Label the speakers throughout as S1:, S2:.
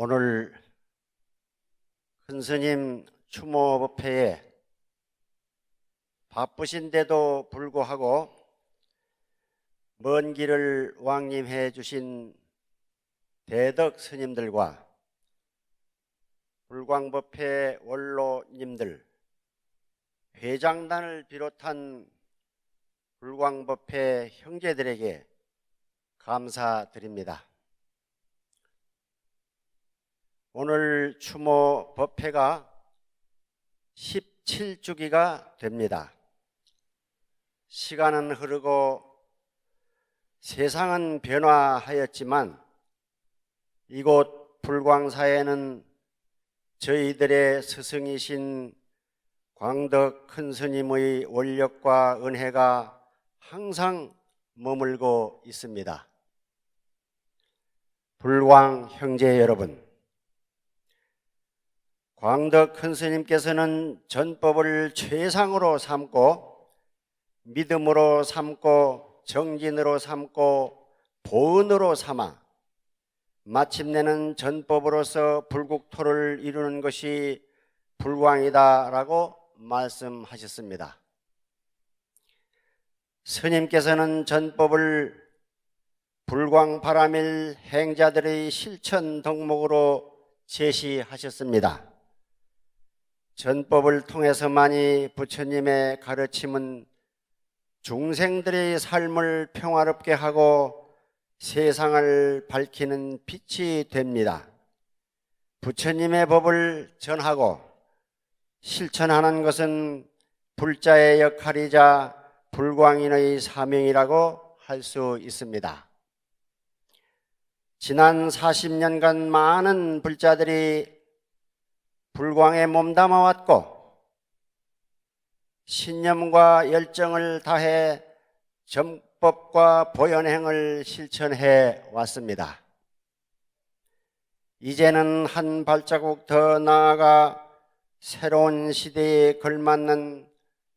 S1: 오늘 큰스님 추모법회에 바쁘신데도 불구하고 먼 길을 왕림해 주신 대덕 스님들과 불광법회 원로님들, 회장단을 비롯한 불광법회 형제들에게 감사드립니다. 오늘 추모법회가 17주기가 됩니다. 시간은 흐르고 세상은 변화하였지만 이곳 불광사에는 저희들의 스승이신 광덕 큰스님의 원력과 은혜가 항상 머물고 있습니다. 불광 형제 여러분, 광덕 큰스님께서는 전법을 최상으로 삼고 믿음으로 삼고 정진으로 삼고 보은으로 삼아 마침내는 전법으로서 불국토를 이루는 것이 불광이다라고 말씀하셨습니다. 스님께서는 전법을 불광8.1 행자들의 실천 덕목으로 제시하셨습니다. 전법을 통해서만이 부처님의 가르침은 중생들의 삶을 평화롭게 하고 세상을 밝히는 빛이 됩니다. 부처님의 법을 전하고 실천하는 것은 불자의 역할이자 불광인의 사명이라고 할 수 있습니다. 지난 40년간 많은 불자들이 불광에 몸담아왔고 신념과 열정을 다해 전법과 보현행을 실천해 왔습니다. 이제는 한 발자국 더 나아가 새로운 시대에 걸맞는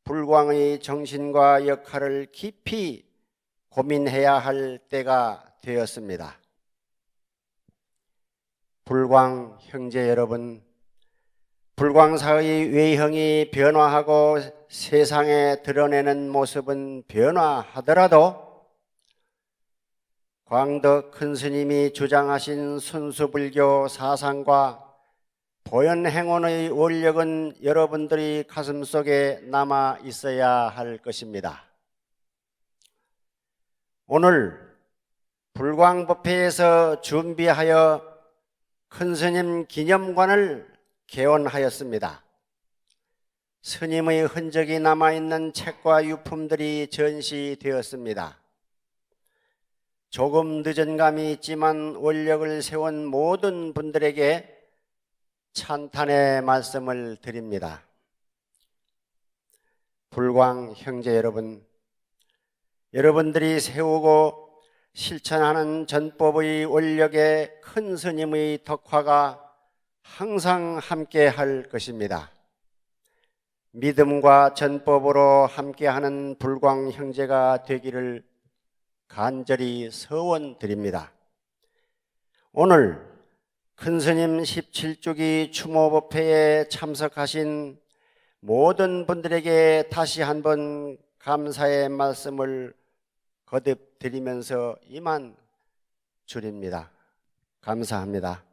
S1: 불광의 정신과 역할을 깊이 고민해야 할 때가 되었습니다. 불광 형제 여러분, 불광사의 외형이 변화하고 세상에 드러내는 모습은 변화하더라도 광덕 큰스님이 주장하신 순수불교 사상과 보현행원의 원력은 여러분들이 가슴속에 남아 있어야 할 것입니다. 오늘 불광법회에서 준비하여 큰스님 기념관을 개원하였습니다. 스님의 흔적이 남아있는 책과 유품들이 전시되었습니다. 조금 늦은 감이 있지만 원력을 세운 모든 분들에게 찬탄의 말씀을 드립니다. 불광 형제 여러분, 여러분들이 세우고 실천하는 전법의 원력에 큰 스님의 덕화가 항상 함께 할 것입니다. 믿음과 전법으로 함께하는 불광 형제가 되기를 간절히 서원드립니다. 오늘 큰스님 17주기 추모법회에 참석하신 모든 분들에게 다시 한번 감사의 말씀을 거듭 드리면서 이만 줄입니다. 감사합니다.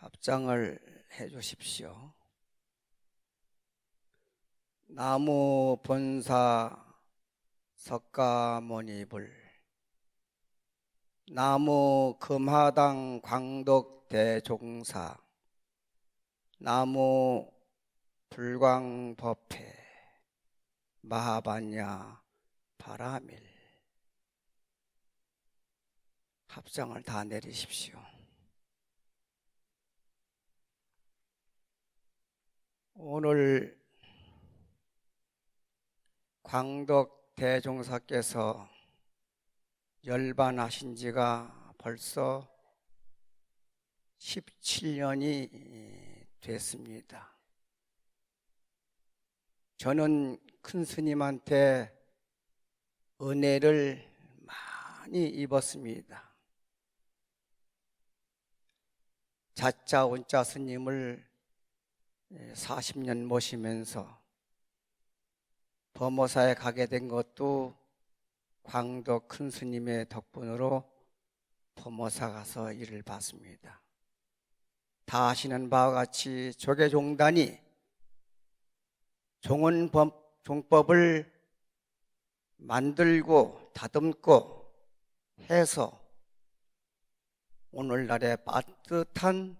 S2: 합장을 해 주십시오. 나무 본사 석가모니불, 나무 금하당 광덕 대종사, 나무 불광법회 마하반야 바라밀. 합장을 다 내리십시오. 오늘 광덕 대종사께서 열반하신 지가 벌써 17년이 됐습니다. 저는 큰 스님한테 은혜를 많이 입었습니다. 자자 원자 스님을 40년 모시면서 범어사에 가게 된 것도 광덕 큰 스님의 덕분으로 범어사 가서 일을 봤습니다. 다 아시는 바와 같이 조계종단이 종법을 만들고 다듬고 해서 오늘날의 빠듯한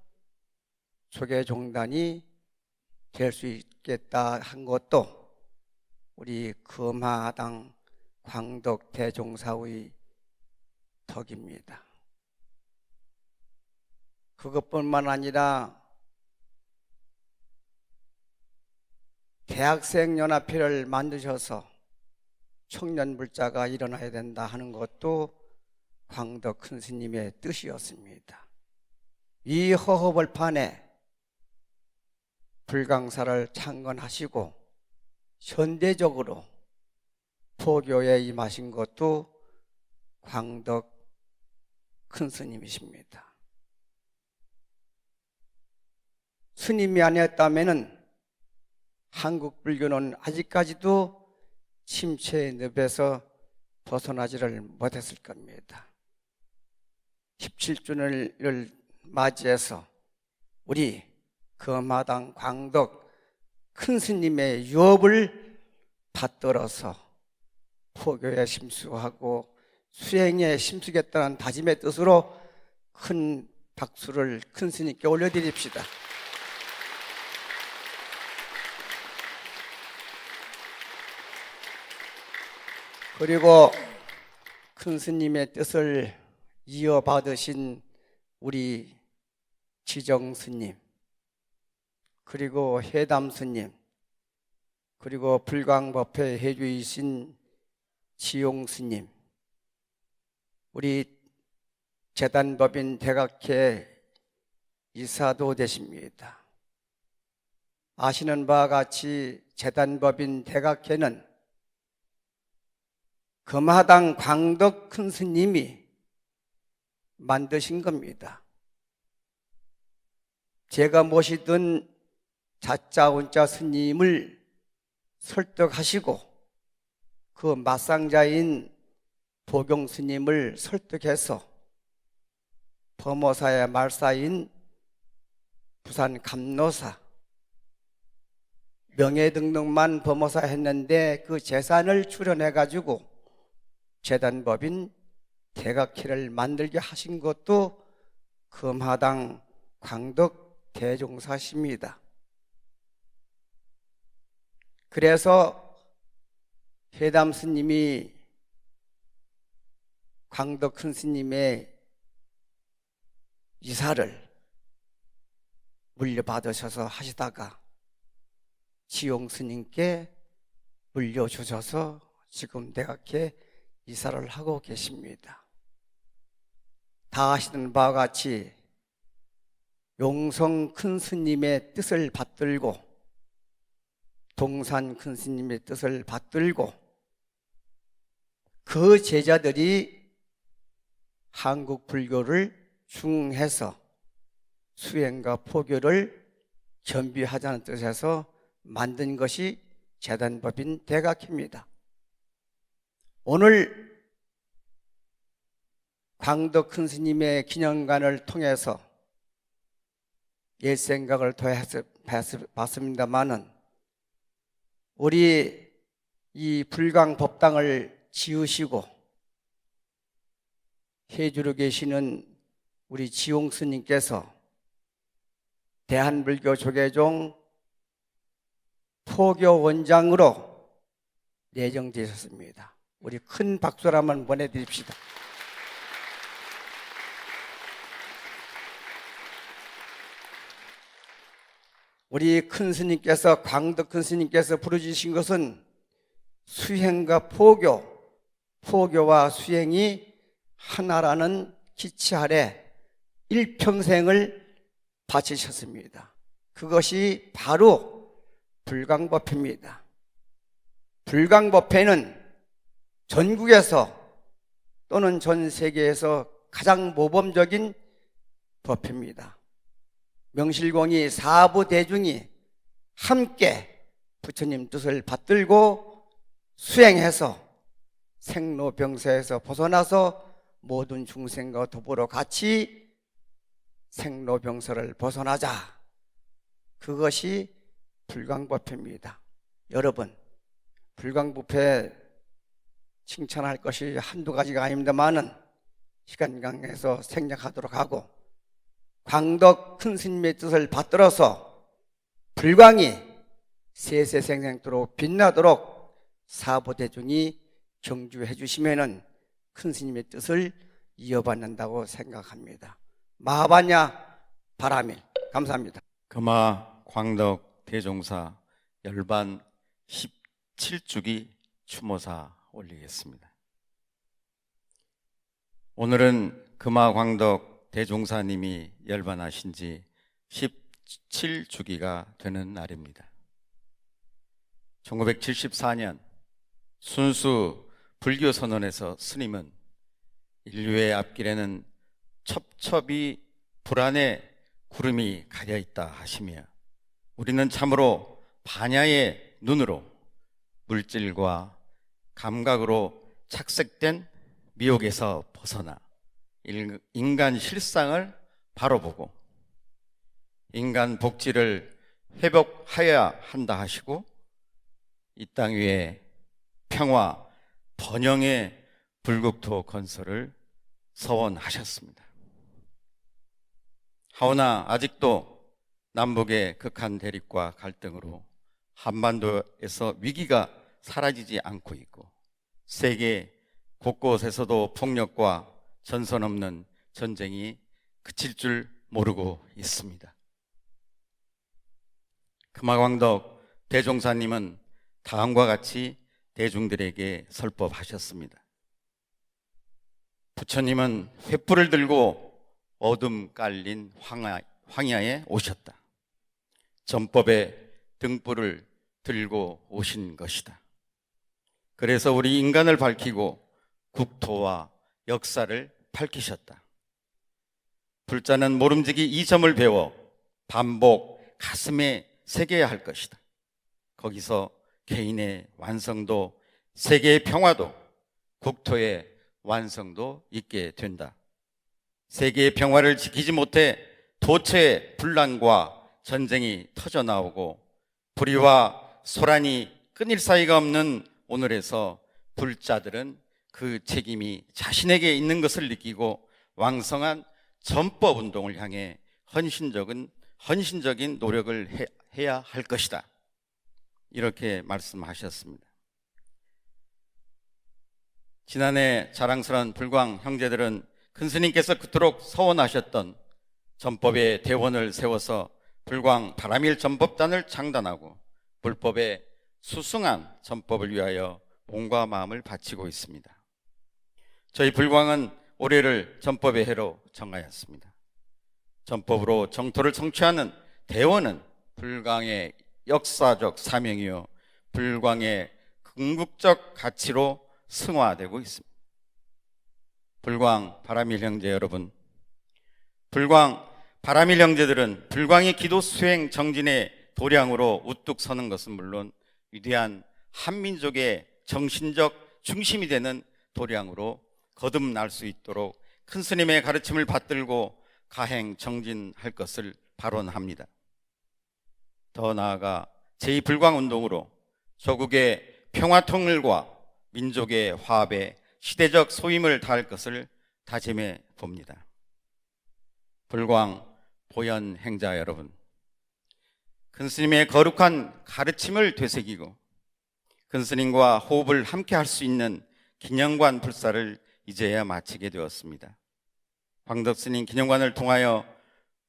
S2: 조계종단이 될 수 있겠다 한 것도 우리 금화당 광덕 대종사의 덕입니다. 그것뿐만 아니라 대학생연합회를 만드셔서 청년불자가 일어나야 된다 하는 것도 광덕 큰 스님의 뜻이었습니다. 이 허허벌판에 불광사를 창건하시고 현대적으로 포교에 임하신 것도 광덕 큰 스님이십니다. 스님이 아니었다면 한국 불교는 아직까지도 침체의 늪에서 벗어나지를 못했을 겁니다. 17주년을 맞이해서 우리 금화당 광덕 큰 스님의 유업을 받들어서 포교에 심수하고 수행에 심수겠다는 다짐의 뜻으로 큰 박수를 큰 스님께 올려드립시다. 그리고 큰 스님의 뜻을 이어받으신 우리 지정 스님, 그리고 해담 스님, 그리고 불광법회 회주이신 지용 스님, 우리 재단법인 대각회 이사도 되십니다. 아시는 바와 같이 재단법인 대각회는 금화당 광덕 큰 스님이 만드신 겁니다. 제가 모시던 자자 원자 스님을 설득하시고 그 맞상자인 보경 스님을 설득해서 범어사의 말사인 부산 감로사 명예 등록만 범어사 했는데 그 재산을 출연해 가지고 재단법인 대각회를 만들게 하신 것도 금화당 광덕 대종사십니다. 그래서 해담 스님이 광덕 큰 스님의 이사를 물려받으셔서 하시다가 지용 스님께 물려주셔서 지금 대각회 이사를 하고 계십니다. 다 아시는 바와 같이 용성 큰 스님의 뜻을 받들고 동산 큰 스님의 뜻을 받들고 그 제자들이 한국 불교를 중흥해서 수행과 포교를 겸비하자는 뜻에서 만든 것이 재단법인 대각회입니다. 오늘 광덕 큰 스님의 기념관을 통해서 옛 생각을 더해봤습니다마는 우리 이 불광법당을 지으시고 해주로 계시는 우리 지용 스님께서 대한불교 조계종 포교 원장으로 내정되셨습니다. 우리 큰 박수를 한번 보내드립시다. 우리 큰 스님께서 광덕 큰 스님께서 부르주신 것은 수행과 포교, 포교와 수행이 하나라는 기치 아래 일평생을 바치셨습니다. 그것이 바로 불광법회입니다. 불광법회는 전국에서 또는 전 세계에서 가장 모범적인 법회입니다. 명실공히 사부 대중이 함께 부처님 뜻을 받들고 수행해서 생로병사에서 벗어나서 모든 중생과 더불어 같이 생로병사를 벗어나자. 그것이 불광법회입니다. 여러분, 불광법회 칭찬할 것이 한두 가지가 아닙니다만은 시간 관계에서 생략하도록 하고, 광덕 큰 스님의 뜻을 받들어서 불광이 세세생생토록 빛나도록 사부대중이 경주해 주시면은 큰 스님의 뜻을 이어받는다고 생각합니다. 마하바냐 바라밀. 감사합니다.
S3: 금화 광덕 대종사 열반 17주기 추모사 올리겠습니다. 오늘은 금화 광덕 대종사님이 열반하신 지 17주기가 되는 날입니다. 1974년 순수 불교 선언에서 스님은 인류의 앞길에는 첩첩이 불안의 구름이 가려 있다 하시며, 우리는 참으로 반야의 눈으로 물질과 감각으로 착색된 미혹에서 벗어나 인간 실상을 바로 보고 인간 복지를 회복하여야 한다 하시고, 이 땅 위에 평화 번영의 불국토 건설을 서원하셨습니다. 하오나 아직도 남북의 극한 대립과 갈등으로 한반도에서 위기가 사라지지 않고 있고, 세계 곳곳에서도 폭력과 전선 없는 전쟁이 그칠 줄 모르고 있습니다. 금화광덕 대종사님은 다음과 같이 대중들에게 설법하셨습니다. 부처님은 횃불을 들고 어둠 깔린 황야에 오셨다. 전법의 등불을 들고 오신 것이다. 그래서 우리 인간을 밝히고 국토와 역사를 밝히셨다. 불자는 모름지기 이 점을 배워 반복 가슴에 새겨야 할 것이다. 거기서 개인의 완성도, 세계의 평화도, 국토의 완성도 있게 된다. 세계의 평화를 지키지 못해 도처에 분란과 전쟁이 터져나오고 불의와 소란이 끊일 사이가 없는 오늘에서 불자들은 그 책임이 자신에게 있는 것을 느끼고 왕성한 전법운동을 향해 헌신적인 노력을 해야 할 것이다. 이렇게 말씀하셨습니다. 지난해 자랑스러운 불광 형제들은 큰 스님께서 그토록 서원하셨던 전법의 대원을 세워서 불광 바라밀 전법단을 창단하고 불법의 수승한 전법을 위하여 몸과 마음을 바치고 있습니다. 저희 불광은 올해를 전법의 해로 정하였습니다. 전법으로 정토를 성취하는 대원은 불광의 역사적 사명이요 불광의 궁극적 가치로 승화되고 있습니다. 불광 바라밀 형제 여러분, 불광 바라밀 형제들은 불광의 기도 수행 정진의 도량으로 우뚝 서는 것은 물론 위대한 한민족의 정신적 중심이 되는 도량으로 거듭날 수 있도록 큰 스님의 가르침을 받들고 가행 정진할 것을 발언합니다. 더 나아가 제2불광운동으로 조국의 평화통일과 민족의 화합에 시대적 소임을 다할 것을 다짐해 봅니다. 불광 보현 행자 여러분, 큰 스님의 거룩한 가르침을 되새기고 큰 스님과 호흡을 함께 할 수 있는 기념관 불사를 이제야 마치게 되었습니다. 광덕 스님 기념관을 통하여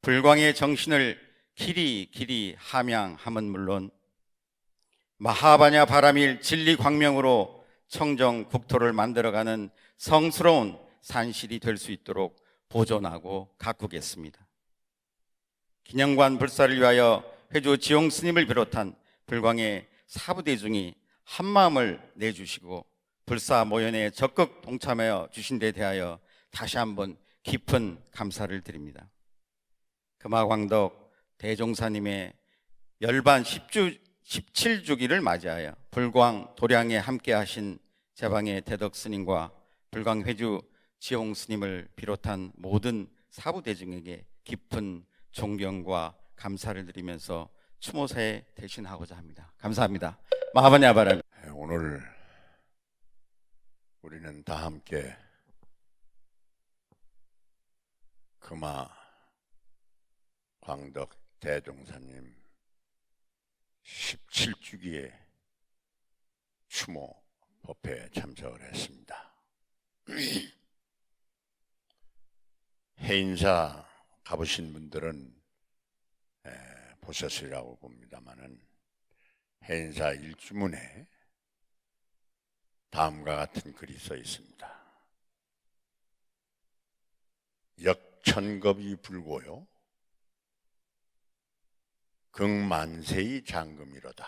S3: 불광의 정신을 길이 함양함은 물론 마하바냐 바라밀 진리 광명으로 청정 국토를 만들어가는 성스러운 산실이 될 수 있도록 보존하고 가꾸겠습니다. 기념관 불사를 위하여 회주 지용 스님을 비롯한 불광의 사부대중이 한마음을 내주시고 불사 모연에 적극 동참하여 주신 데 대하여 다시 한번 깊은 감사를 드립니다. 금화광덕 대종사님의 열반 17주기를 맞이하여 불광 도량에 함께하신 제방의 대덕 스님과 불광 회주 지홍 스님을 비롯한 모든 사부 대중에게 깊은 존경과 감사를 드리면서 추모사에 대신하고자 합니다. 감사합니다. 마하바냐바람.
S4: 오늘 우리는 다 함께 금화 광덕 대종사님 17주기의 추모 법회에 참석을 했습니다. 해인사 가보신 분들은 보셨으리라고 봅니다마는 해인사 일주문에 다음과 같은 글이 써 있습니다. 역천겁이 불고요 극만세의 장금이로다.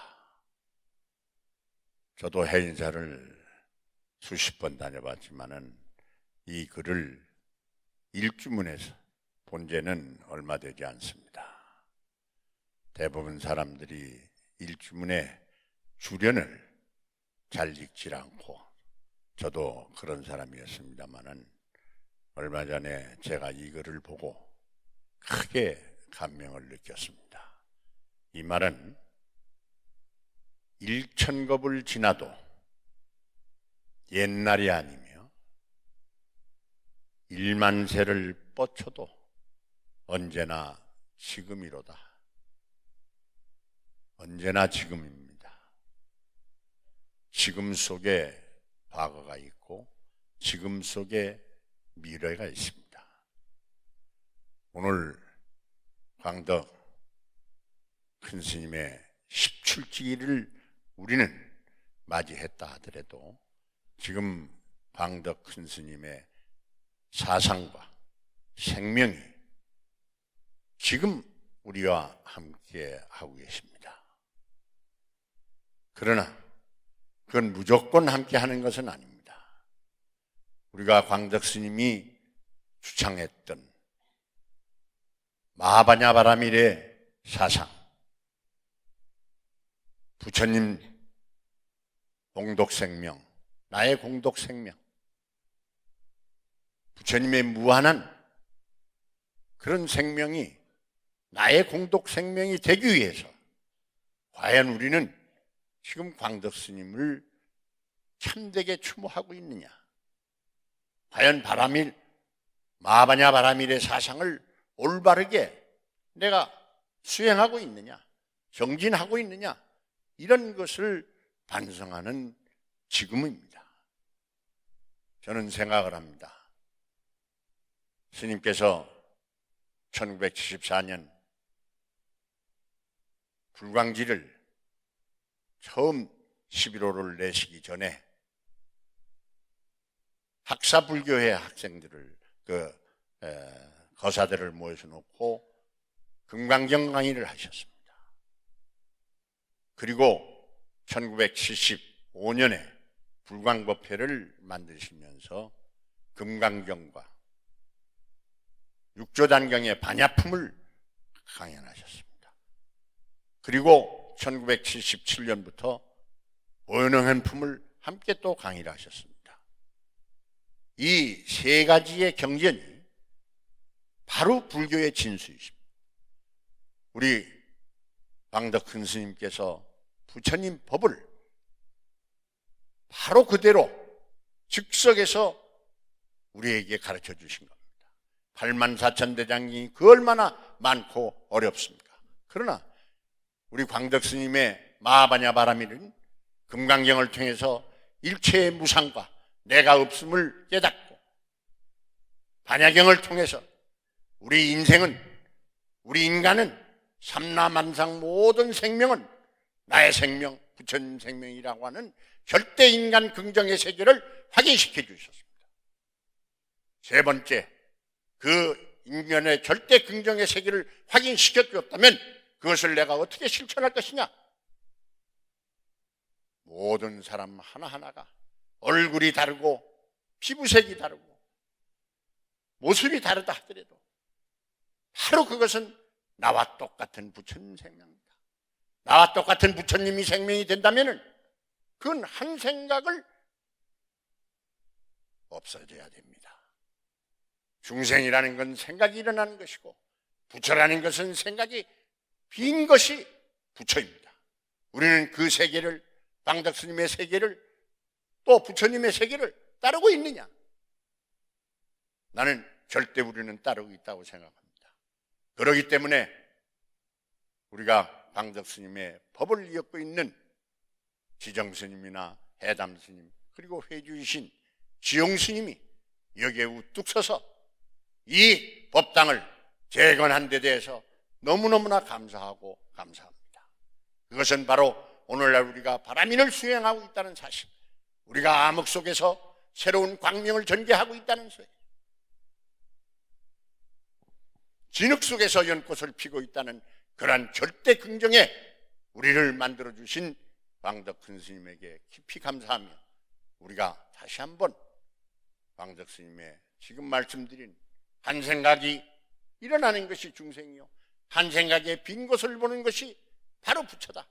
S4: 저도 해인사를 수십 번 다녀봤지만은 이 글을 일주문에서 본 지는 얼마 되지 않습니다. 대부분 사람들이 일주문의 주련을 잘 읽질 않고, 저도 그런 사람이었습니다마는 얼마 전에 제가 이 글을 보고 크게 감명을 느꼈습니다. 이 말은 일천겁을 지나도 옛날이 아니며 일만세를 뻗쳐도 언제나 지금이로다. 언제나 지금입니다. 지금 속에 과거가 있고 지금 속에 미래가 있습니다. 오늘 광덕 큰 스님의 17주기를 우리는 맞이했다 하더라도 지금 광덕 큰 스님의 사상과 생명이 지금 우리와 함께 하고 계십니다. 그러나 그건 무조건 함께 하는 것은 아닙니다. 우리가 광덕 스님이 주창했던 마하바냐바라밀의 사상, 부처님 공덕생명, 나의 공덕생명, 부처님의 무한한 그런 생명이 나의 공덕생명이 되기 위해서 과연 우리는 지금 광덕 스님을 참되게 추모하고 있느냐? 과연 바라밀, 마하바냐 바라밀의 사상을 올바르게 내가 수행하고 있느냐? 정진하고 있느냐? 이런 것을 반성하는 지금입니다. 저는 생각을 합니다. 스님께서 1974년 불광지를 처음 11호를 내시기 전에 학사불교회 학생들을 거사들을 모여서 놓고 금강경 강의를 하셨습니다. 그리고 1975년에 불광법회를 만드시면서 금강경과 육조단경의 반야품을 강연하셨습니다. 그리고 1977년부터 오연행품을 함께 또 강의를 하셨습니다. 이 세 가지의 경전이 바로 불교의 진수이십니다. 우리 광덕 큰 스님께서 부처님 법을 바로 그대로 즉석에서 우리에게 가르쳐 주신 겁니다. 84,000대장이 그 얼마나 많고 어렵습니까? 그러나 우리 광덕 스님의 마하바냐 바라밀은 금강경을 통해서 일체의 무상과 내가 없음을 깨닫고, 반야경을 통해서 우리 인생은, 우리 인간은 삼라만상 모든 생명은 나의 생명, 부처님 생명이라고 하는 절대 인간 긍정의 세계를 확인시켜 주셨습니다. 세 번째, 그 인간의 절대 긍정의 세계를 확인시켜 주었다면 그것을 내가 어떻게 실천할 것이냐? 모든 사람 하나하나가 얼굴이 다르고 피부색이 다르고 모습이 다르다 하더라도 바로 그것은 나와 똑같은 부처님 생명입니다. 나와 똑같은 부처님이 생명이 된다면 그건 한 생각을 없어져야 됩니다. 중생이라는 건 생각이 일어나는 것이고 부처라는 것은 생각이 빈 것이 부처입니다. 우리는 그 세계를, 방덕스님의 세계를, 또 부처님의 세계를 따르고 있느냐? 나는 절대 우리는 따르고 있다고 생각합니다. 그렇기 때문에 우리가 방덕스님의 법을 이었고 있는 지정스님이나 해담스님, 그리고 회주이신 지용스님이 여기에 우뚝 서서 이 법당을 재건한 데 대해서 너무너무나 감사하고 감사합니다. 그것은 바로 오늘날 우리가 바라민을 수행하고 있다는 사실, 우리가 암흑 속에서 새로운 광명을 전개하고 있다는 소리, 진흙 속에서 연꽃을 피고 있다는 그러한 절대 긍정에 우리를 만들어주신 광덕 큰 스님에게 깊이 감사하며, 우리가 다시 한번 광덕 스님의 지금 말씀드린 한 생각이 일어나는 것이 중생이요, 한 생각에 빈 것을 보는 것이 바로 부처다.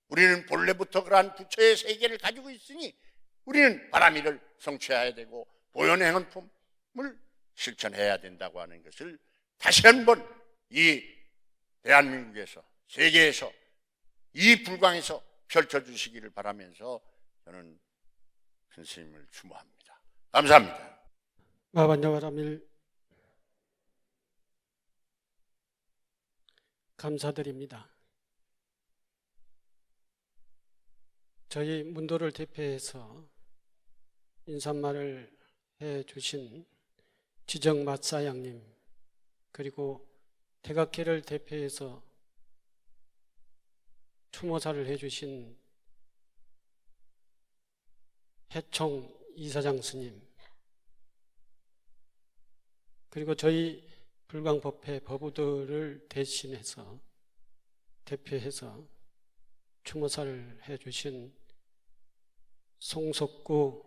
S4: 우리는 본래부터 그러한 부처의 세계를 가지고 있으니 우리는 바라미를 성취해야 되고 보현행언품을 실천해야 된다고 하는 것을 다시 한번 이 대한민국에서, 세계에서, 이 불광에서 펼쳐주시기를 바라면서 저는 큰 스님을 추모합니다. 감사합니다.
S5: 마반야와라밀 감사드립니다. 저희 문도를 대표해서 인사말을 해주신 지정마사양님, 그리고 대각회를 대표해서 추모사를 해주신 해총 이사장 스님, 그리고 저희 불광법회 법우들을 대신해서 대표해서 추모사를 해주신 송석구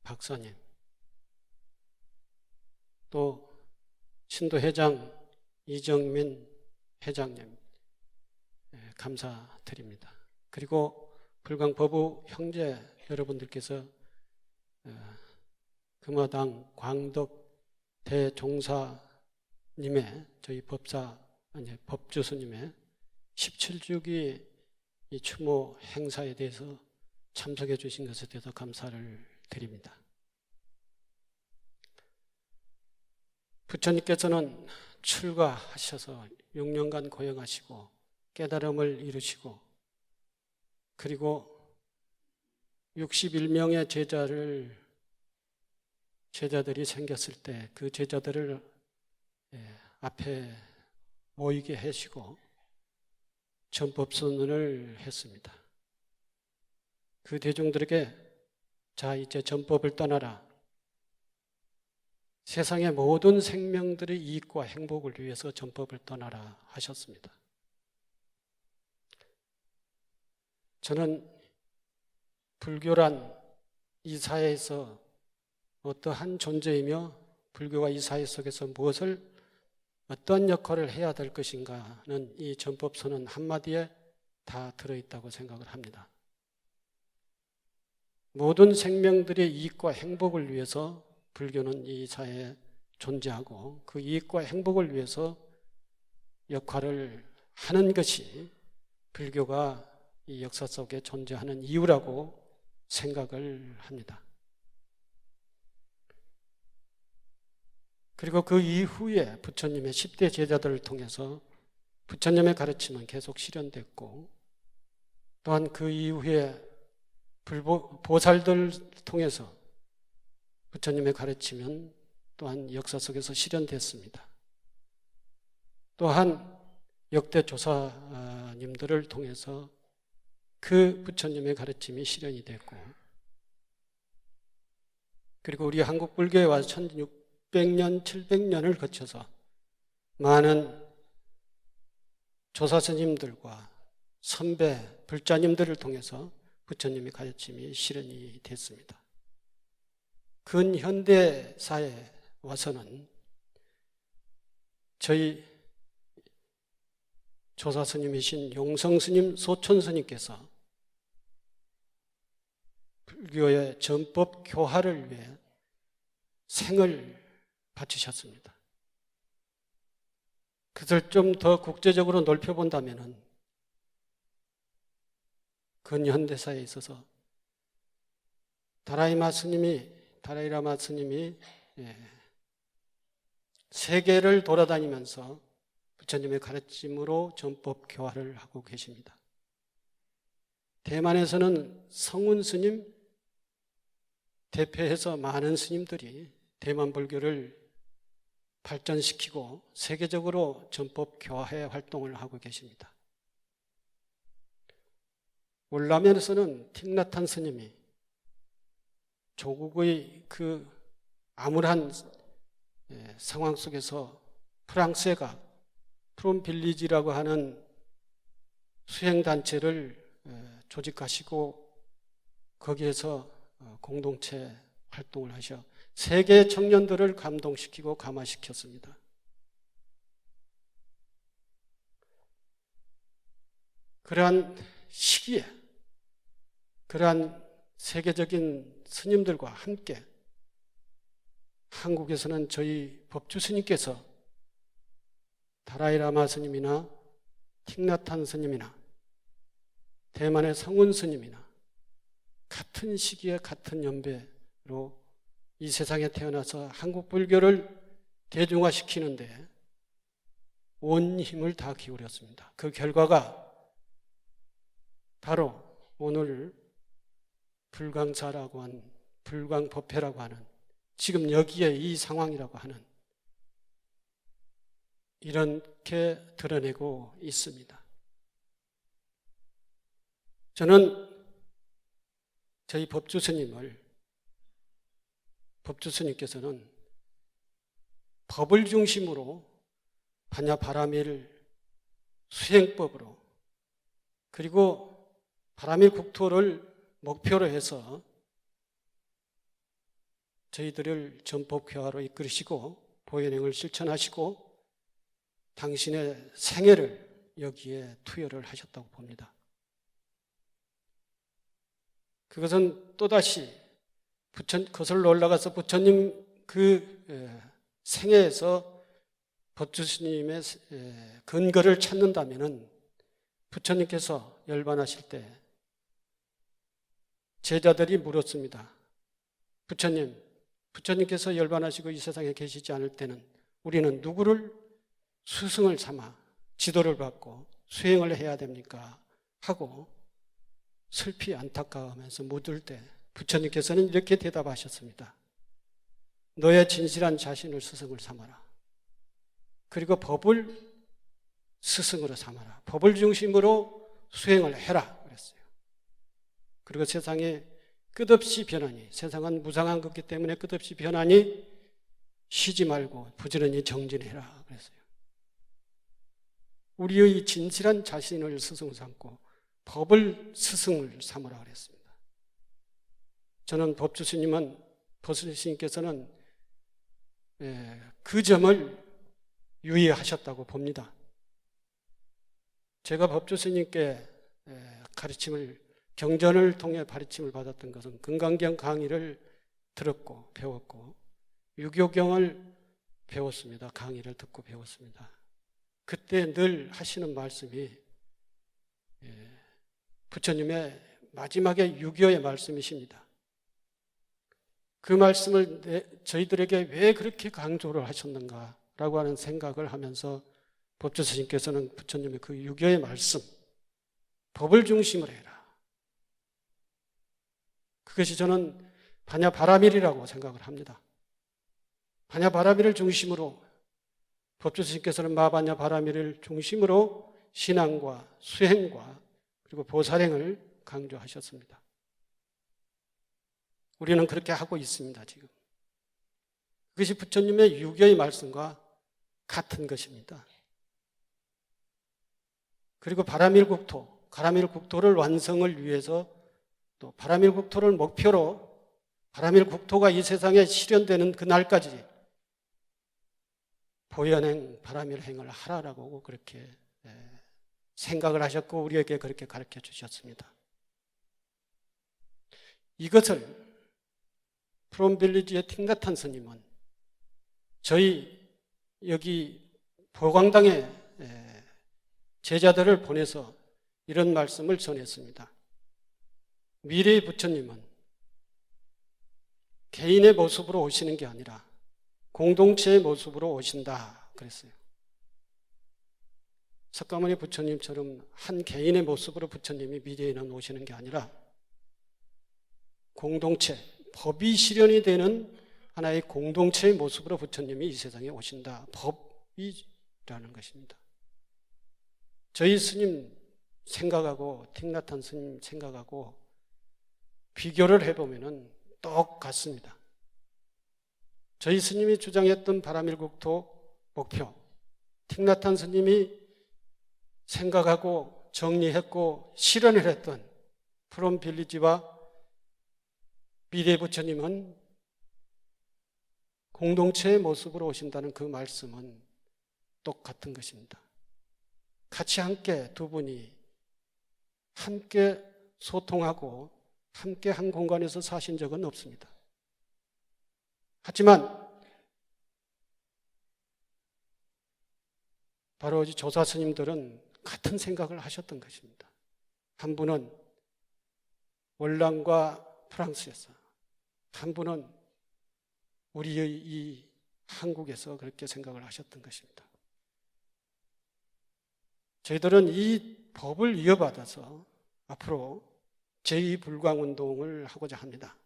S5: 박사님, 또 신도회장 이정민 회장님, 감사드립니다. 그리고 불광법우 형제 여러분들께서 금화당 광덕 대종사님의, 저희 법주스님의 17주기 이 추모 행사에 대해서 참석해 주신 것에 대해서 감사를 드립니다. 부처님께서는 출가하셔서 6년간 고행하시고 깨달음을 이루시고, 그리고 61명의 제자들이 생겼을 때 그 제자들을 앞에 모이게 하시고 전법선언을 했습니다. 그 대중들에게 자, 이제 전법을 떠나라. 세상의 모든 생명들의 이익과 행복을 위해서 전법을 떠나라 하셨습니다. 저는 불교란 이 사회에서 어떠한 존재이며 불교가 이 사회 속에서 어떤 역할을 해야 될 것인가는 이 전법선언 한마디에 다 들어있다고 생각을 합니다. 모든 생명들의 이익과 행복을 위해서 불교는 이 사회에 존재하고 그 이익과 행복을 위해서 역할을 하는 것이 불교가 이 역사 속에 존재하는 이유라고 생각을 합니다. 그리고 그 이후에 부처님의 10대 제자들을 통해서 부처님의 가르침은 계속 실현됐고, 또한 그 이후에 보살들을 통해서 부처님의 가르침은 또한 역사 속에서 실현됐습니다. 또한 역대 조사님들을 통해서 그 부처님의 가르침이 실현이 됐고, 그리고 우리 한국 불교에 와서 1600년, 700년을 거쳐서 많은 조사 스님들과 선배, 불자님들을 통해서 부처님의 가르침이 실현이 됐습니다. 근현대사에 와서는 저희 조사 스님이신 용성 스님, 소천 스님께서 불교의 전법 교화를 위해 생을 바치셨습니다. 그것을 좀 더 국제적으로 넓혀본다면 근현대사에 있어서 다라이라마 스님이 세계를 돌아다니면서 부처님의 가르침으로 전법 교화를 하고 계십니다. 대만에서는 성운 스님 대표해서 많은 스님들이 대만 불교를 발전시키고 세계적으로 전법 교화의 활동을 하고 계십니다. 월남에서는 틱나탄 스님이 조국의 그 암울한 상황 속에서 프랑스가 프롬 빌리지라고 하는 수행단체를 조직하시고 거기에서 공동체 활동을 하셔 세계 청년들을 감동시키고 감화시켰습니다. 그러한 시기에 그러한 세계적인 스님들과 함께 한국에서는 저희 법주 스님께서 다라이라마 스님이나 틱나탄 스님이나 대만의 성운 스님이나 같은 시기에 같은 연배로 이 세상에 태어나서 한국 불교를 대중화시키는데 온 힘을 다 기울였습니다. 그 결과가 바로 오늘 불광사라고 하는 불광법회라고 하는 지금 여기에 이 상황이라고 하는 이렇게 드러내고 있습니다. 저는 저희 법주스님께서는 법을 중심으로 반야바라밀 수행법으로 그리고 바라밀 국토를 목표로 해서 저희들을 전법교화로 이끌으시고 보현행을 실천하시고 당신의 생애를 여기에 투여를 하셨다고 봅니다. 그것은 또다시 거슬러 올라가서 부처님 그 생애에서 법주스님의 근거를 찾는다면은 부처님께서 열반하실 때 제자들이 물었습니다. 부처님께서 열반하시고 이 세상에 계시지 않을 때는 우리는 누구를 스승을 삼아 지도를 받고 수행을 해야 됩니까? 하고 슬피 안타까워하면서 묻을 때 부처님께서는 이렇게 대답하셨습니다. 너의 진실한 자신을 스승을 삼아라. 그리고 법을 스승으로 삼아라. 법을 중심으로 수행을 해라. 그랬어요. 그리고 세상에 끝없이 변하니 세상은 무상한 것이기 때문에 끝없이 변하니 쉬지 말고 부지런히 정진해라. 그랬어요. 우리의 진실한 자신을 스승 삼고 법을 스승을 삼으라 그랬습니다. 저는 법주스님께서는 그 점을 유의하셨다고 봅니다. 제가 법주스님께 경전을 통해 가르침을 받았던 것은 금강경 강의를 들었고 배웠고 유교경을 배웠습니다. 강의를 듣고 배웠습니다. 그때 늘 하시는 말씀이 부처님의 마지막에 유교의 말씀이십니다. 그 말씀을 저희들에게 왜 그렇게 강조를 하셨는가라고 하는 생각을 하면서 법주스님께서는 부처님의 그 유교의 말씀, 법을 중심으로 해라. 그것이 저는 반야바라밀이라고 생각을 합니다. 반야바라밀을 중심으로 법주스님께서는 마반야바라밀을 중심으로 신앙과 수행과 그리고 보살행을 강조하셨습니다. 우리는 그렇게 하고 있습니다. 지금 그것이 부처님의 유교의 말씀과 같은 것입니다. 그리고 바라밀 국토를 완성을 위해서 또 바라밀 국토를 목표로 바라밀 국토가 이 세상에 실현되는 그날까지 보현행 바라밀 행을 하라라고 그렇게 생각을 하셨고 우리에게 그렇게 가르쳐 주셨습니다. 이것을 프롬빌리지의 팅나탄 스님은 저희 여기 보광당의 제자들을 보내서 이런 말씀을 전했습니다. 미래의 부처님은 개인의 모습으로 오시는 게 아니라 공동체의 모습으로 오신다 그랬어요. 석가모니 부처님처럼 한 개인의 모습으로 부처님이 미래에는 오시는 게 아니라 공동체, 법이 실현이 되는 하나의 공동체의 모습으로 부처님이 이 세상에 오신다. 법이라는 것입니다. 저희 스님 생각하고 팅나탄 스님 생각하고 비교를 해보면 똑같습니다. 저희 스님이 주장했던 바라밀국토 목표, 팅나탄 스님이 생각하고 정리했고 실현을 했던 프롬빌리지와 미래 부처님은 공동체의 모습으로 오신다는 그 말씀은 똑같은 것입니다. 같이 함께 두 분이 함께 소통하고 함께 한 공간에서 사신 적은 없습니다. 하지만 바로 조사 스님들은 같은 생각을 하셨던 것입니다. 한 분은 월남과 프랑스에서, 한 분은 우리의 이 한국에서 그렇게 생각을 하셨던 것입니다. 저희들은 이 법을 이어받아서 앞으로 제2불광운동을 하고자 합니다.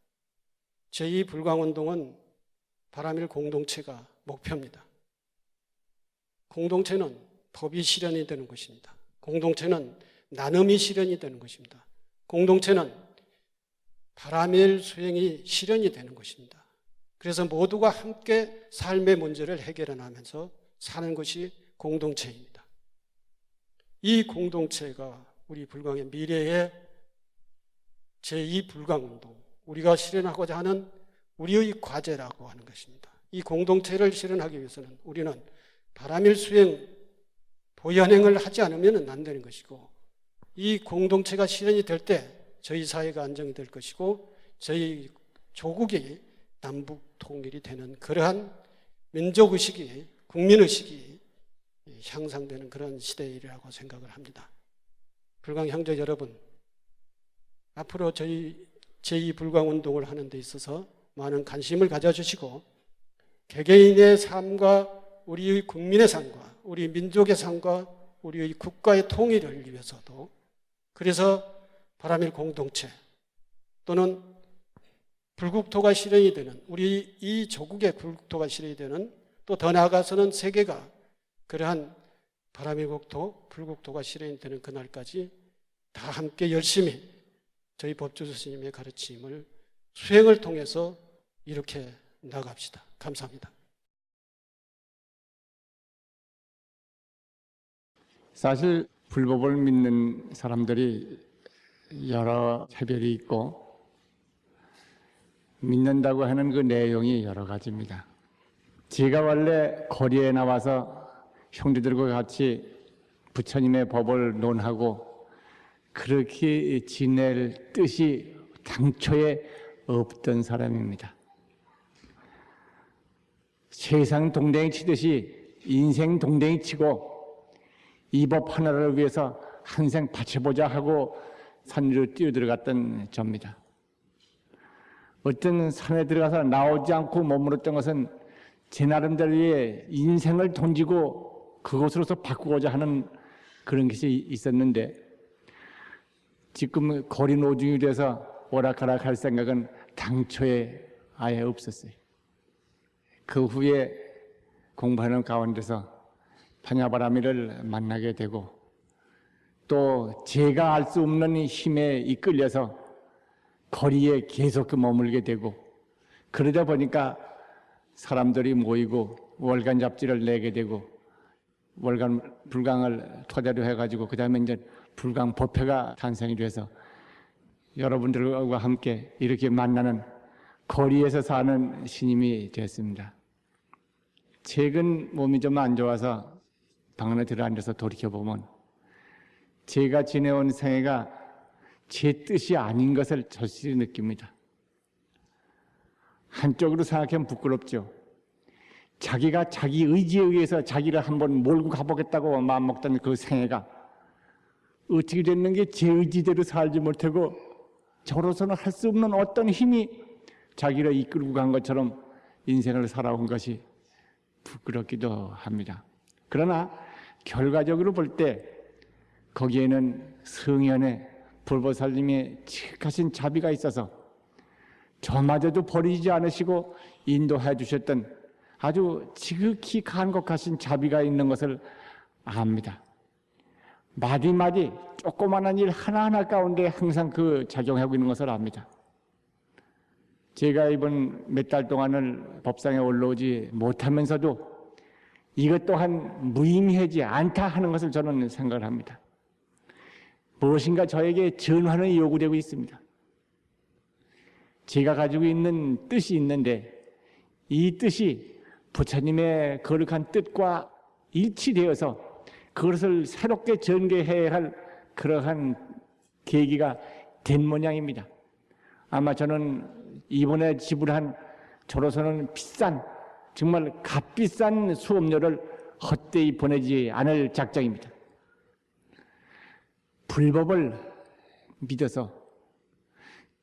S5: 제2불광운동은 바라밀 공동체가 목표입니다. 공동체는 법이 실현이 되는 것입니다. 공동체는 나눔이 실현이 되는 것입니다. 공동체는 바라밀 수행이 실현이 되는 것입니다. 그래서 모두가 함께 삶의 문제를 해결해 나가면서 사는 것이 공동체입니다. 이 공동체가 우리 불광의 미래의 제2불광운동, 우리가 실현하고자 하는 우리의 과제라고 하는 것입니다. 이 공동체를 실현하기 위해서는 우리는 바라밀 수행, 보현행을 하지 않으면 안 되는 것이고, 이 공동체가 실현이 될 때 저희 사회가 안정이 될 것이고 저희 조국이 남북 통일이 되는 그러한 민족의식이, 국민의식이 향상되는 그런 시대이라고 생각을 합니다. 불광 형제 여러분, 앞으로 저희 제2불광운동을 하는 데 있어서 많은 관심을 가져주시고 개개인의 삶과 우리의 국민의 삶과 우리 민족의 삶과 우리의 국가의 통일을 위해서도, 그래서 바라밀 공동체 또는 불국토가 실현이 되는, 우리 이 조국의 불국토가 실현이 되는, 또 더 나아가서는 세계가 그러한 바라밀 국토, 불국토가 실현이 되는 그날까지 다 함께 열심히 저희 법주 스님의 가르침을 수행을 통해서 이렇게 나갑시다. 감사합니다.
S6: 사실 불법을 믿는 사람들이 여러 차별이 있고 믿는다고 하는 그 내용이 여러 가지입니다. 제가 원래 거리에 나와서 형제들과 같이 부처님의 법을 논하고 그렇게 지낼 뜻이 당초에 없던 사람입니다. 세상 동댕이 치듯이 인생 동댕이 치고 이 법 하나를 위해서 한생 바쳐보자 하고 산 위로 뛰어들어갔던 저입니다. 어떤 산에 들어가서 나오지 않고 머물렀던 것은 제 나름대로의 인생을 던지고 그것으로서 바꾸고자 하는 그런 것이 있었는데, 지금 거리 노중이 돼서 오락가락 할 생각은 당초에 아예 없었어요. 그 후에 공부하는 가운데서 파냐바라밀을 만나게 되고, 또 제가 알 수 없는 힘에 이끌려서 거리에 계속 머물게 되고, 그러다 보니까 사람들이 모이고 월간 잡지를 내게 되고, 월간 불광을 토대로 해가지고 그 다음에 이제 불광 법회가 탄생이 돼서 여러분들과 함께 이렇게 만나는 거리에서 사는 스님이 됐습니다. 최근 몸이 좀 안 좋아서 방 안에 들어앉아서 돌이켜보면 제가 지내온 생애가 제 뜻이 아닌 것을 절실히 느낍니다. 한쪽으로 생각하면 부끄럽죠. 자기가 자기 의지에 의해서 자기를 한번 몰고 가보겠다고 마음먹던 그 생애가 어떻게 됐는 게 제 의지대로 살지 못하고 저로서는 할 수 없는 어떤 힘이 자기를 이끌고 간 것처럼 인생을 살아온 것이 부끄럽기도 합니다. 그러나 결과적으로 볼 때 거기에는 성현의 불보살님의 지극하신 자비가 있어서 저마저도 버리지 않으시고 인도해 주셨던 아주 지극히 간곡하신 자비가 있는 것을 압니다. 마디마디 조그마한 일 하나하나 가운데 항상 그 작용하고 있는 것을 압니다. 제가 이번 몇 달 동안을 법상에 올라오지 못하면서도 이것 또한 무의미하지 않다 하는 것을 저는 생각을 합니다. 무엇인가 저에게 전환이 요구되고 있습니다. 제가 가지고 있는 뜻이 있는데 이 뜻이 부처님의 거룩한 뜻과 일치되어서 그것을 새롭게 전개해야 할 그러한 계기가 된 모양입니다. 아마 저는 이번에 지불한 저로서는 비싼, 정말 값비싼 수업료를 헛되이 보내지 않을 작정입니다. 불법을 믿어서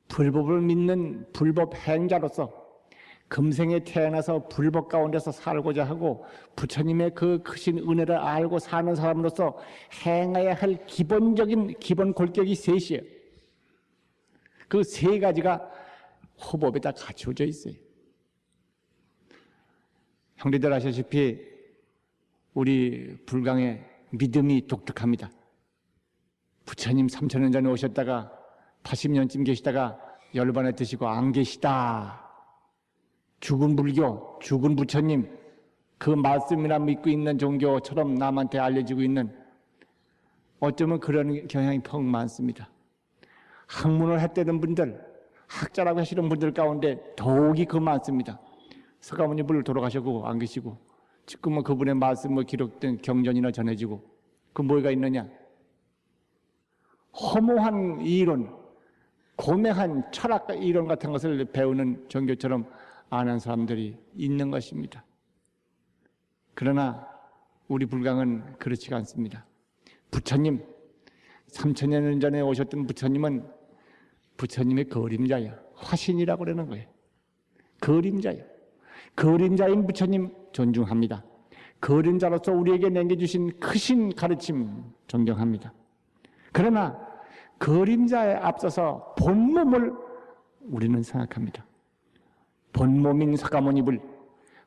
S6: 불법을 믿는 불법 행자로서 금생에 태어나서 불법 가운데서 살고자 하고 부처님의 그 크신 은혜를 알고 사는 사람으로서 행해야 할 기본적인 기본 골격이 셋이에요. 그 세 가지가 호법에다 갖춰져 있어요. 형제들 아시다시피 우리 불강의 믿음이 독특합니다. 부처님 3000년 전에 오셨다가 80년쯤 계시다가 열반에 드시고 안 계시다. 죽은 불교, 죽은 부처님, 그 말씀이나 믿고 있는 종교처럼 남한테 알려지고 있는 어쩌면 그런 경향이 퍽 많습니다. 학문을 했다는 분들, 학자라고 하시는 분들 가운데 더욱이 그 많습니다. 서가모니불 돌아가시고 안 계시고 지금은 그분의 말씀을 기록된 경전이나 전해지고 그 뭐가 있느냐? 허무한 이론, 고매한 철학 이론 같은 것을 배우는 종교처럼 아는 사람들이 있는 것입니다. 그러나 우리 불강은 그렇지가 않습니다. 부처님, 3000년 전에 오셨던 부처님은 부처님의 그림자예요. 화신이라고 그러는 거예요. 그림자예요. 그림자인 부처님 존중합니다. 그림자로서 우리에게 남겨주신 크신 가르침 존경합니다. 그러나 그림자에 앞서서 본몸을 우리는 생각합니다. 본몸인 서가모니불,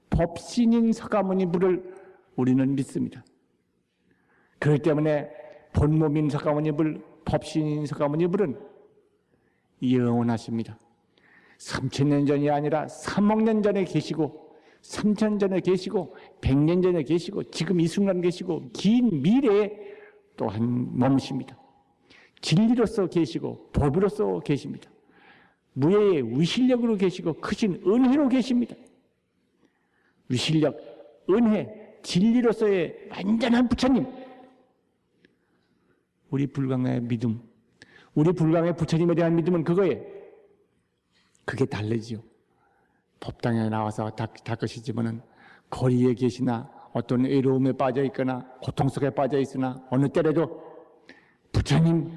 S6: 법신인 서가모니불을 우리는 믿습니다. 그렇기 때문에 본몸인 서가모니불, 법신인 서가모니불은 영원하십니다. 3000년 전이 아니라 3억 년 전에 계시고 3000년 전에 계시고 100년 전에 계시고 지금 이 순간 계시고 긴 미래에 또한 머무십니다. 진리로서 계시고 법으로서 계십니다. 무예의 위실력으로 계시고 크신 은혜로 계십니다. 위실력, 은혜, 진리로서의 완전한 부처님. 우리 불강의 믿음, 우리 불강의 부처님에 대한 믿음은 그거예요. 그게 다르지요. 법당에 나와서 닦으시지만은 거리에 계시나 어떤 외로움에 빠져 있거나 고통 속에 빠져 있으나 어느 때라도 부처님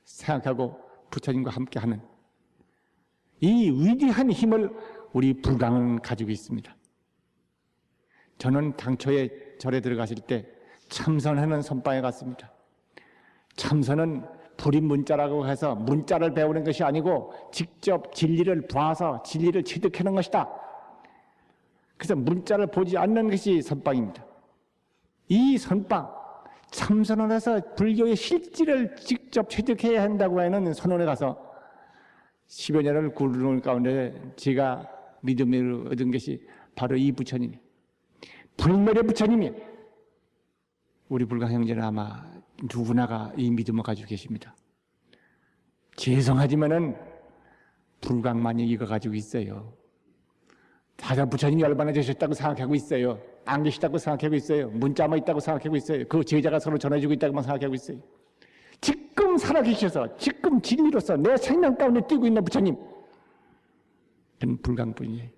S6: 생각하고 부처님과 함께하는 이 위대한 힘을 우리 불강은 가지고 있습니다. 저는 당초에 절에 들어가실 때 참선하는 선방에 갔습니다. 참선은 불인 문자라고 해서 문자를 배우는 것이 아니고 직접 진리를 봐서 진리를 체득하는 것이다. 그래서 문자를 보지 않는 것이 선방입니다. 이 선방, 참선을 해서 불교의 실질을 직접 체득해야 한다고 하는 선원에 가서 10여 년을 구르는 가운데 제가 믿음을 얻은 것이 바로 이 부처님이에요. 불멸의 부처님이에요. 우리 불강 형제는 아마 누구나가 이 믿음을 가지고 계십니다. 죄송하지만은 불강만이 이거 가지고 있어요. 다른 부처님이 얼마나 되셨다고 생각하고 있어요. 안 계시다고 생각하고 있어요. 문자만 있다고 생각하고 있어요. 그 제자가 서로 전해주고 있다고만 생각하고 있어요. 지금 살아계셔서 지금 진리로서 내 생명 가운데 뛰고 있는 부처님, 저는 불강뿐이에요.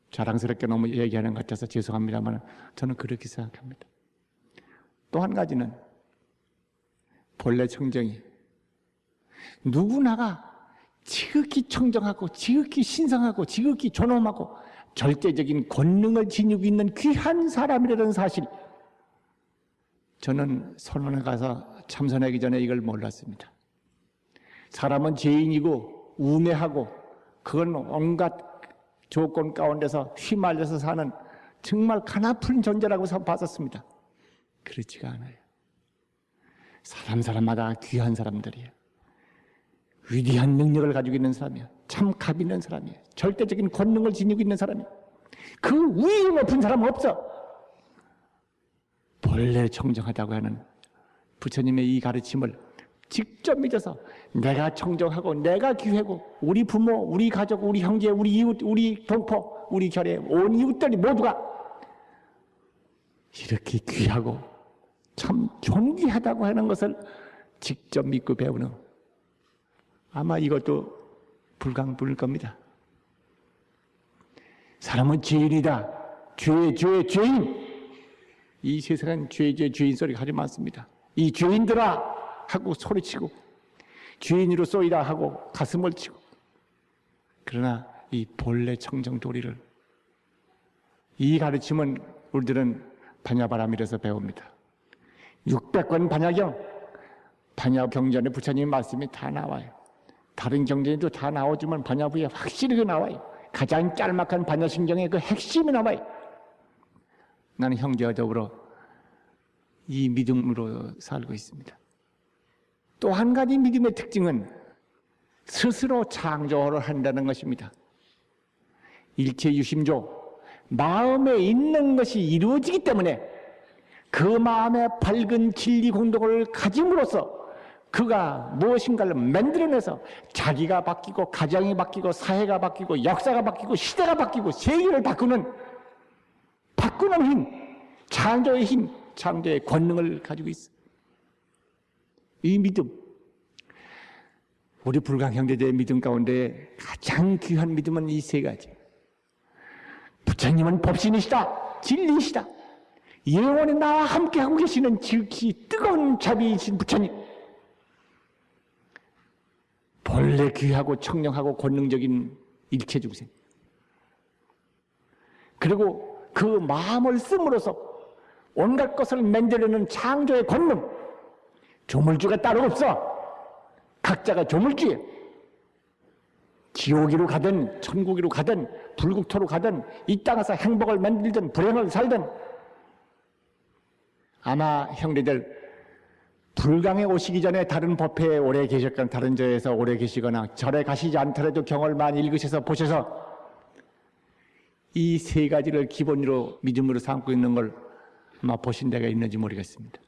S6: 자랑스럽게 너무 얘기하는 것 같아서 죄송합니다만 저는 그렇게 생각합니다. 또 한 가지는 본래 청정이 누구나가 지극히 청정하고 지극히 신성하고 지극히 존엄하고 절대적인 권능을 지니고 있는 귀한 사람이라는 사실, 저는 선언에 가서 참선하기 전에 이걸 몰랐습니다. 사람은 죄인이고 우매하고 그건 온갖 조건 가운데서 휘말려서 사는 정말 가나풀 존재라고 봤었습니다. 그렇지가 않아요. 사람마다 귀한 사람들이에요. 위대한 능력을 가지고 있는 사람이에요. 참 값 있는 사람이에요. 절대적인 권능을 지니고 있는 사람이에요. 그 위에 높은 사람은 없어. 본래 청정하다고 하는 부처님의 이 가르침을 직접 믿어서 내가 청정하고 내가 귀하고 우리 부모, 우리 가족, 우리 형제, 우리 이웃, 우리 동포, 우리 결의 온 이웃들이 모두가 이렇게 귀하고 참 존귀하다고 하는 것을 직접 믿고 배우는, 아마 이것도 불강불일 겁니다. 사람은 죄인이다. 죄인. 이 세상은 죄인 소리가 아주 많습니다. 이 죄인들아 하고 소리치고 죄인으로 쏘이라 하고 가슴을 치고, 그러나 이 본래 청정 도리를, 이 가르침은 우리들은 반야바라밀에서 배웁니다. 600권 반야경, 반야경전에 부처님 말씀이 다 나와요. 다른 경전에도 다 나오지만 반야부에 확실히 나와요. 가장 짤막한 반야신경의 그 핵심이 나와요. 나는 형제와 더불어 이 믿음으로 살고 있습니다. 또 한 가지 믿음의 특징은 스스로 창조를 한다는 것입니다. 일체 유심조, 마음에 있는 것이 이루어지기 때문에 그 마음에 밝은 진리 공덕을 가짐으로써 그가 무엇인가를 만들어내서 자기가 바뀌고 가정이 바뀌고 사회가 바뀌고 역사가 바뀌고 시대가 바뀌고 세계를 바꾸는 힘, 창조의 힘, 창조의 권능을 가지고 있어. 이 믿음, 우리 불강 형제들의 믿음 가운데 가장 귀한 믿음은 이 세 가지. 부처님은 법신이시다, 진리이시다. 영원히 나와 함께하고 계시는 지극히 뜨거운 자비이신 부처님. 본래 귀하고 청량하고 권능적인 일체 중생. 그리고 그 마음을 씀으로써 온갖 것을 만들어내는 창조의 권능. 조물주가 따로 없어. 각자가 조물주예요. 지옥이로 가든 천국이로 가든 불국토로 가든 이 땅에서 행복을 만들든 불행을 살든, 아마 형제들 불강에 오시기 전에 다른 법회에 오래 계셨거나 다른 절에서 오래 계시거나 절에 가시지 않더라도 경을 많이 읽으셔서 보셔서 이 세 가지를 기본으로 믿음으로 삼고 있는 걸 아마 보신 데가 있는지 모르겠습니다.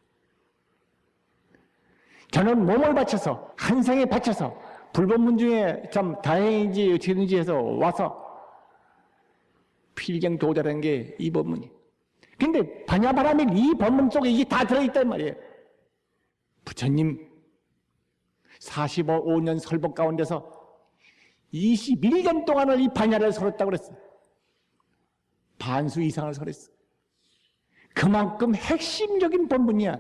S6: 저는 몸을 바쳐서 한 생에 바쳐서 불법문 중에 참 다행인지 어떻게든지 해서 와서 필경 도달한 게 이 법문이에요. 근데 반야바라밀 이 법문 속에 이게 다 들어있단 말이에요. 부처님 45년 설법 가운데서 21년 동안을 이 반야를 설했다고 그랬어요. 반수 이상을 설했어. 그만큼 핵심적인 법문이야.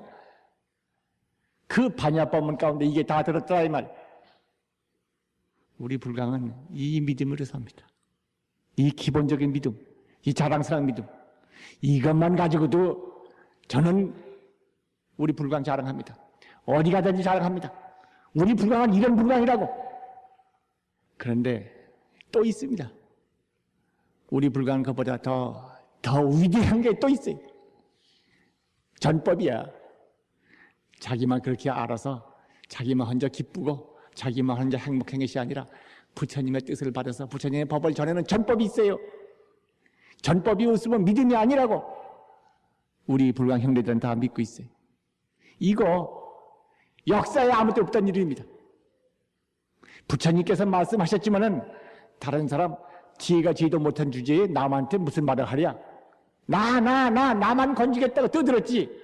S6: 그 반야 법문 가운데 이게 다 들었더라 이 말. 우리 불강은 이 믿음으로 삽니다. 이 기본적인 믿음, 이 자랑스러운 믿음, 이것만 가지고도 저는 우리 불강 자랑합니다. 어디 가든지 자랑합니다. 우리 불강은 이런 불강이라고. 그런데 또 있습니다. 우리 불강은 그보다 더 위대한 게 또 있어요. 전법이야. 자기만 그렇게 알아서 자기만 혼자 기쁘고 자기만 혼자 행복한 것이 아니라 부처님의 뜻을 받아서 부처님의 법을 전하는 전법이 있어요. 전법이 없으면 믿음이 아니라고 우리 불강 형제들은 다 믿고 있어요. 이거 역사에 아무도 없던 일입니다. 부처님께서 말씀하셨지만은 다른 사람 지혜가 지혜도 못한 주제에 남한테 무슨 말을 하랴. 나만 건지겠다고 떠들었지.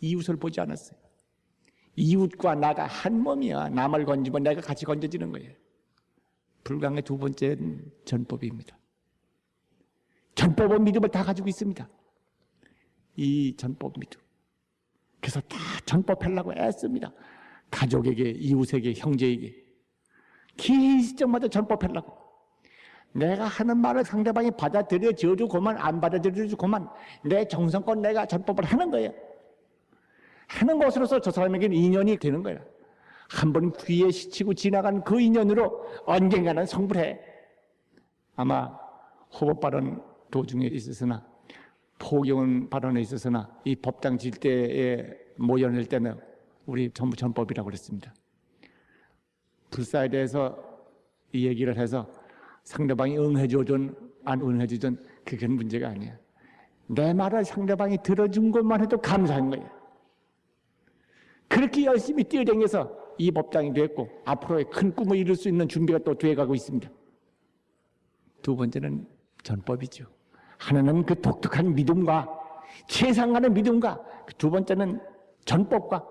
S6: 이웃을 보지 않았어요. 이웃과 나가 한 몸이야. 남을 건지면 내가 같이 건져지는 거예요. 불광의 두 번째는 전법입니다. 전법은 믿음을 다 가지고 있습니다. 이 전법 믿음. 그래서 다 전법하려고 애씁니다. 가족에게, 이웃에게, 형제에게. 기 시점마다 전법하려고. 내가 하는 말을 상대방이 받아들여줘도 그만, 안 받아들여도 그만, 내 정성껏 내가 전법을 하는 거예요. 하는 것으로서 저 사람에게는 인연이 되는 거야. 한번 귀에 스치고 지나간 그 인연으로 언젠가는 성불해. 아마 호법 발언 도중에 있었으나, 포경 발언에 있었으나, 이 법당 질 때에 모여낼 때는 우리 전부 전법이라고 그랬습니다. 불사에 대해서 이 얘기를 해서 상대방이 응해주든 안 응해주든 그건 문제가 아니야. 내 말을 상대방이 들어준 것만 해도 감사한 거예요. 그렇게 열심히 뛰어다녀서 이 법당이 됐고 앞으로의 큰 꿈을 이룰 수 있는 준비가 또 돼가고 있습니다. 두 번째는 전법이죠. 하나는 그 독특한 믿음과 최상하는 믿음과 두 번째는 전법과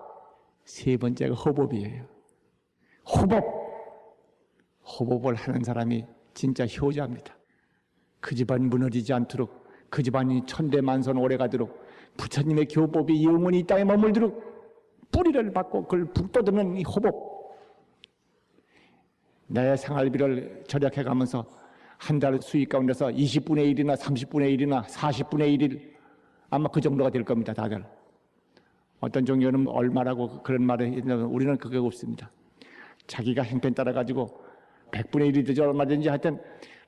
S6: 세 번째가 호법이에요. 호법을 하는 사람이 진짜 효자입니다. 그 집안 무너지지 않도록, 그 집안이 천대만선 오래가도록, 부처님의 교법이 영원히 이 땅에 머물도록 뿌리를 받고 그걸 북돋우는 이 호법. 내 생활비를 절약해가면서 한 달 수익 가운데서 20분의 1이나 30분의 1이나 40분의 1일 아마 그 정도가 될 겁니다. 다들. 어떤 종교는 얼마라고 그런 말을 했는데 우리는 그게 없습니다. 자기가 행편 따라가지고 100분의 1이 되죠. 얼마든지 하여튼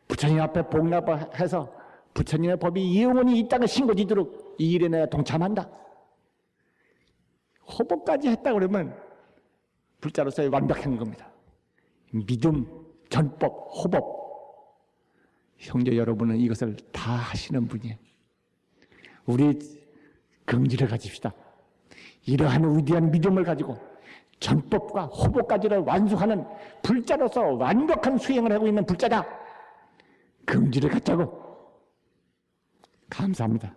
S6: 부처님 앞에 복납해서 부처님의 법이 영원히 이 땅에 신고지도록 이 일에 내가 동참한다. 호법까지 했다 그러면 불자로서의 완벽한 겁니다. 믿음, 전법, 호법. 형제 여러분은 이것을 다 하시는 분이에요. 우리 긍지를 가집시다. 이러한 위대한 믿음을 가지고 전법과 호법까지를 완수하는 불자로서 완벽한 수행을 하고 있는 불자다. 긍지를 갖자고. 감사합니다.